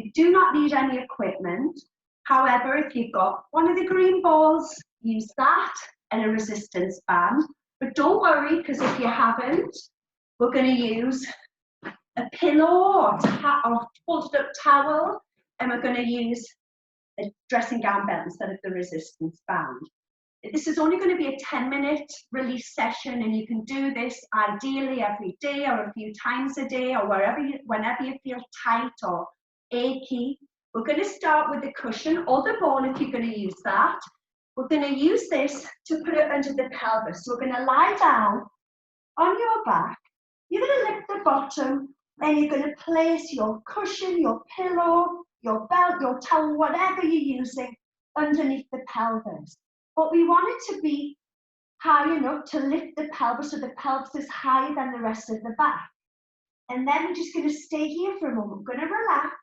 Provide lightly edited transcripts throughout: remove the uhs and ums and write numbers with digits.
You do not need any equipment. However, if you've got one of the green balls, use that and a resistance band. But don't worry, because if you haven't, we're going to use a pillow or folded up towel, and we're going to use a dressing gown belt instead of the resistance band. This is only going to be a 10-minute release session, and you can do this ideally every day or a few times a day or whenever you feel tight or achy. We're going to start with the cushion or the ball if you're going to use that. We're going to use this to put it under the pelvis. So we're going to lie down on your back. You're going to lift the bottom, and you're going to place your cushion, your pillow, your belt, your towel, whatever you're using, underneath the pelvis. But we want it to be high enough to lift the pelvis so the pelvis is higher than the rest of the back. And then we're just going to stay here for a moment. We're going to relax.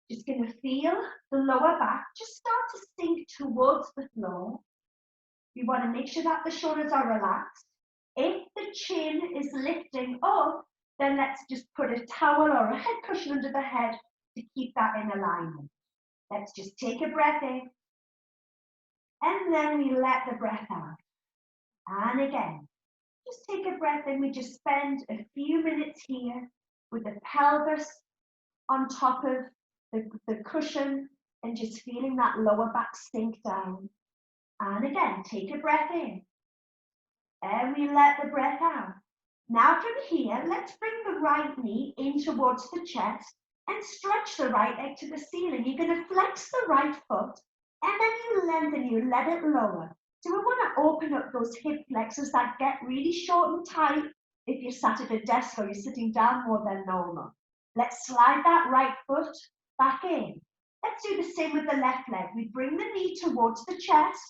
Just going to feel the lower back just start to sink towards the floor. We want to make sure that the shoulders are relaxed. If the chin is lifting up, then let's just put a towel or a head cushion under the head to keep that in alignment. Let's just take a breath in. And then we let the breath out. And again, just take a breath in. We just spend a few minutes here with the pelvis on top of the cushion and just feeling that lower back sink down. And again, take a breath in. And we let the breath out. Now from here, let's bring the right knee in towards the chest and stretch the right leg to the ceiling. You're going to flex the right foot, and then you lengthen, you let it lower. So we want to open up those hip flexors that get really short and tight if you're sat at a desk or you're sitting down more than normal. Let's slide that right foot back in. Let's do the same with the left leg. We bring the knee towards the chest,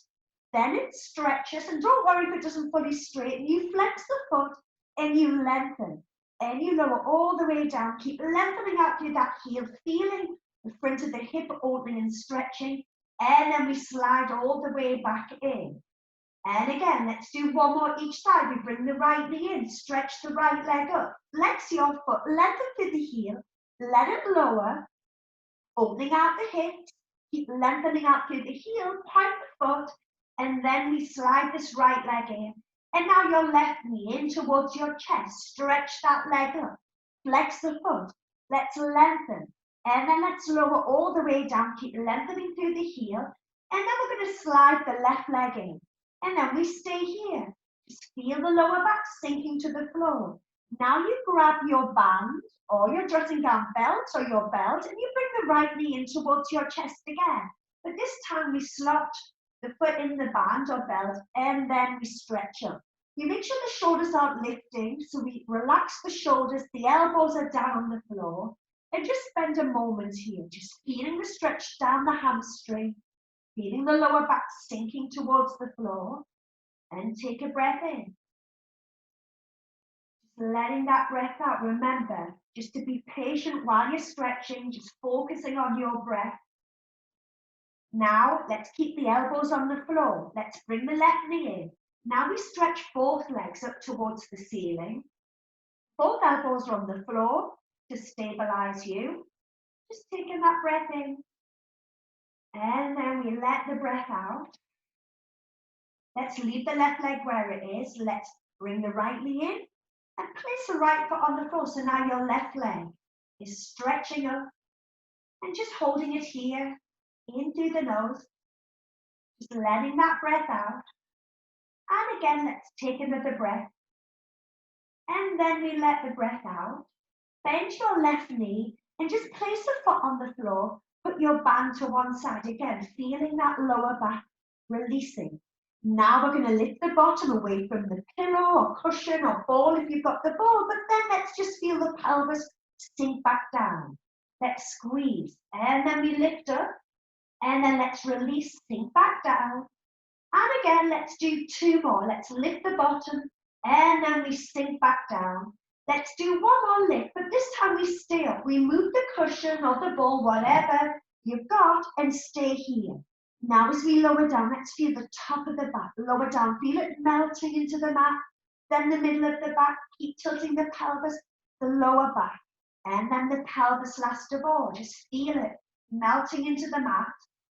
then it stretches, and don't worry if it doesn't fully straighten. You flex the foot and you lengthen, and you lower all the way down. Keep lengthening out through that heel, feeling the front of the hip opening and stretching, and then we slide all the way back in. And again, let's do one more each side. We bring the right knee in, stretch the right leg up, flex your foot, lengthen through the heel, let it lower, opening out the hips, keep lengthening out through the heel, point the foot, and then we slide this right leg in. And now your left knee in towards your chest, stretch that leg up, flex the foot, let's lengthen, and then let's lower all the way down, keep lengthening through the heel, and then we're going to slide the left leg in. And then we stay here. Just feel the lower back sinking to the floor. Now you grab your band or your dressing gown belt or your belt, and you bring the right knee in towards your chest again. But this time we slot the foot in the band or belt, and then we stretch up. You make sure the shoulders aren't lifting, so we relax the shoulders, the elbows are down on the floor, and just spend a moment here, just feeling the stretch down the hamstring, feeling the lower back sinking towards the floor, and take a breath in. Just letting that breath out. Remember, just to be patient while you're stretching, just focusing on your breath. Now, let's keep the elbows on the floor. Let's bring the left knee in. Now we stretch both legs up towards the ceiling. Both elbows are on the floor to stabilize you. Just taking that breath in. And then we let the breath out. Let's leave the left leg where it is. Let's bring the right knee in and place the right foot on the floor. So now your left leg is stretching up and just holding it here, in through the nose. Just letting that breath out. And again, let's take another breath. And then we let the breath out. Bend your left knee and just place the foot on the floor. Put your band to one side again, feeling that lower back releasing. Now we're going to lift the bottom away from the pillow or cushion or ball if you've got the ball, but then let's just feel the pelvis sink back down. Let's squeeze, and then we lift up, and then let's release, sink back down. And again, let's do two more. Let's lift the bottom, and then we sink back down. Let's do one more lift, but this time we stay up. We move the cushion or the ball, whatever you've got, and stay here. Now as we lower down, let's feel the top of the back. Lower down, feel it melting into the mat. Then the middle of the back, keep tilting the pelvis, the lower back. And then the pelvis last of all. Just feel it melting into the mat.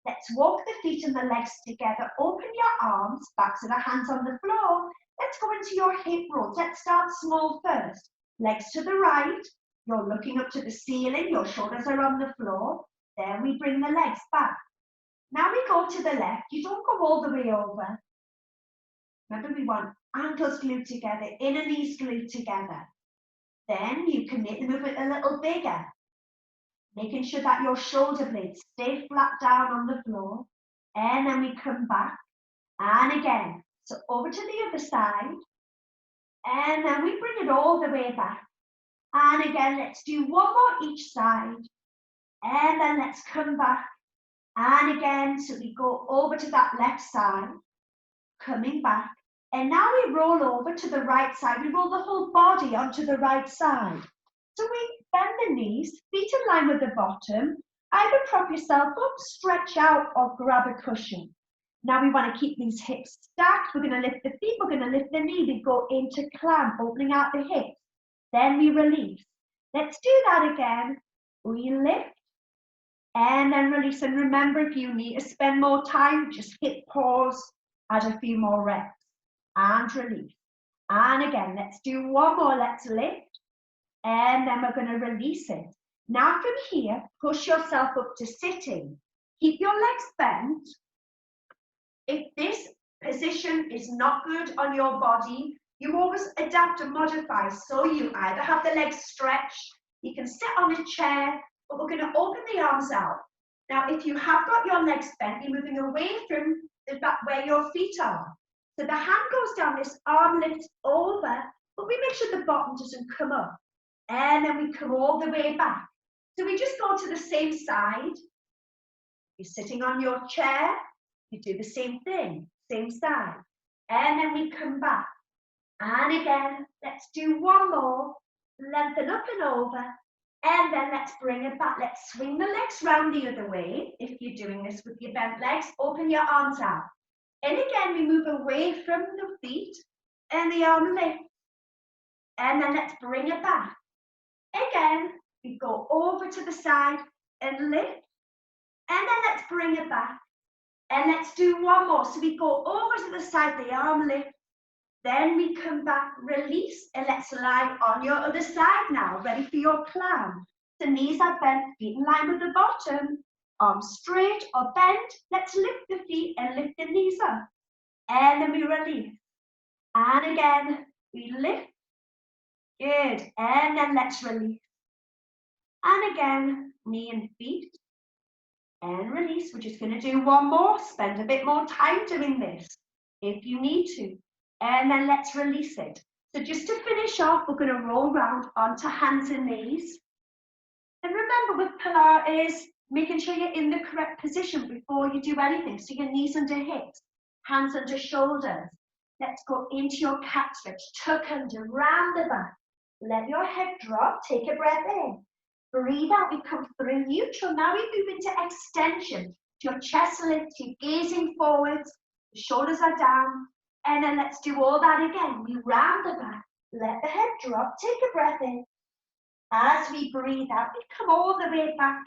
Let's walk the feet and the legs together. Open your arms, backs of the hands on the floor. Let's go into your hip rolls. Let's start small first. Legs to the right. You're looking up to the ceiling. Your shoulders are on the floor. Then we bring the legs back. Now we go to the left. You don't go all the way over. Remember, we want ankles glued together, inner knees glued together. Then you can make the movement a little bigger, making sure that your shoulder blades stay flat down on the floor. And then we come back. And again, so over to the other side. And then we bring it all the way back. And again, let's do one more each side. And then let's come back. And again, so we go over to that left side, coming back. And now we roll over to the right side. We roll the whole body onto the right side. So we bend the knees, feet in line with the bottom. Either prop yourself up, stretch out, or grab a cushion. Now we want to keep these hips stacked. We're going to lift the feet, we're going to lift the knee. We go into clamp, opening out the hips. Then we release. Let's do that again. We lift and then release. And remember, if you need to spend more time, just hit pause, add a few more reps. And release. And again, let's do one more. Let's lift. And then we're going to release it. Now from here, push yourself up to sitting. Keep your legs bent. If this position is not good on your body, you always adapt and modify. So you either have the legs stretched, you can sit on a chair, but we're going to open the arms out. Now, if you have got your legs bent, you're moving away from the back where your feet are. So the hand goes down, this arm lifts over, but we make sure the bottom doesn't come up. And then we come all the way back. So we just go to the same side. You're sitting on your chair, you do the same thing, same side. And then we come back. And again, let's do one more. Lengthen up and over. And then let's bring it back. Let's swing the legs round the other way. If you're doing this with your bent legs, open your arms out. And again, we move away from the feet and the arm lift. And then let's bring it back. Again, we go over to the side and lift. And then let's bring it back. And let's do one more. So we go over to the side, the arm lift. Then we come back, release, and let's lie on your other side now, ready for your climb. The knees are bent, feet in line with the bottom. Arms straight or bent. Let's lift the feet and lift the knees up. And then we release. And again, we lift. Good. And then let's release. And again, knee and feet. And release. We're just going to do one more. Spend a bit more time doing this if you need to. And then let's release it. So just to finish off, we're going to roll round onto hands and knees. And remember with Pilates, making sure you're in the correct position before you do anything. So your knees under hips, hands under shoulders. Let's go into your cat stretch. Tuck under, round the back. Let your head drop. Take a breath in. Breathe out. We come through neutral. Now we move into extension. Your chest lifts. You're gazing forwards. The shoulders are down. And then let's do all that again. We round the back. Let the head drop. Take a breath in. As we breathe out, we come all the way back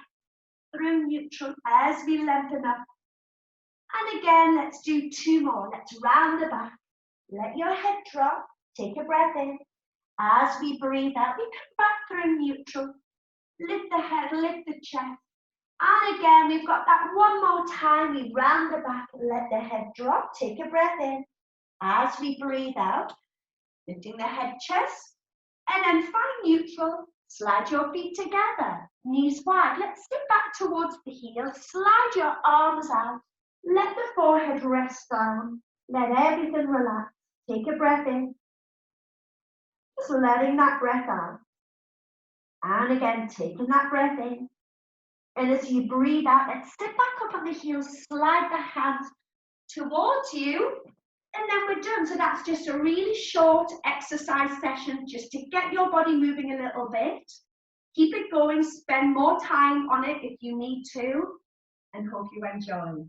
through neutral as we lengthen up. And again, let's do two more. Let's round the back. Let your head drop. Take a breath in. As we breathe out, we come back through neutral. Lift the head, lift the chest. And again, we've got that one more time. We round the back. Let the head drop. Take a breath in. As we breathe out, lifting the head, chest. And then find neutral. Slide your feet together, knees wide. Let's sit back towards the heels. Slide your arms out. Let the forehead rest down. Let everything relax. Take a breath in. Just letting that breath out. And again, taking that breath in. And as you breathe out, let's sit back up on the heels. Slide the hands towards you. And then we're done. So that's just a really short exercise session just to get your body moving a little bit. Keep it going. Spend more time on it if you need to. And hope you enjoy.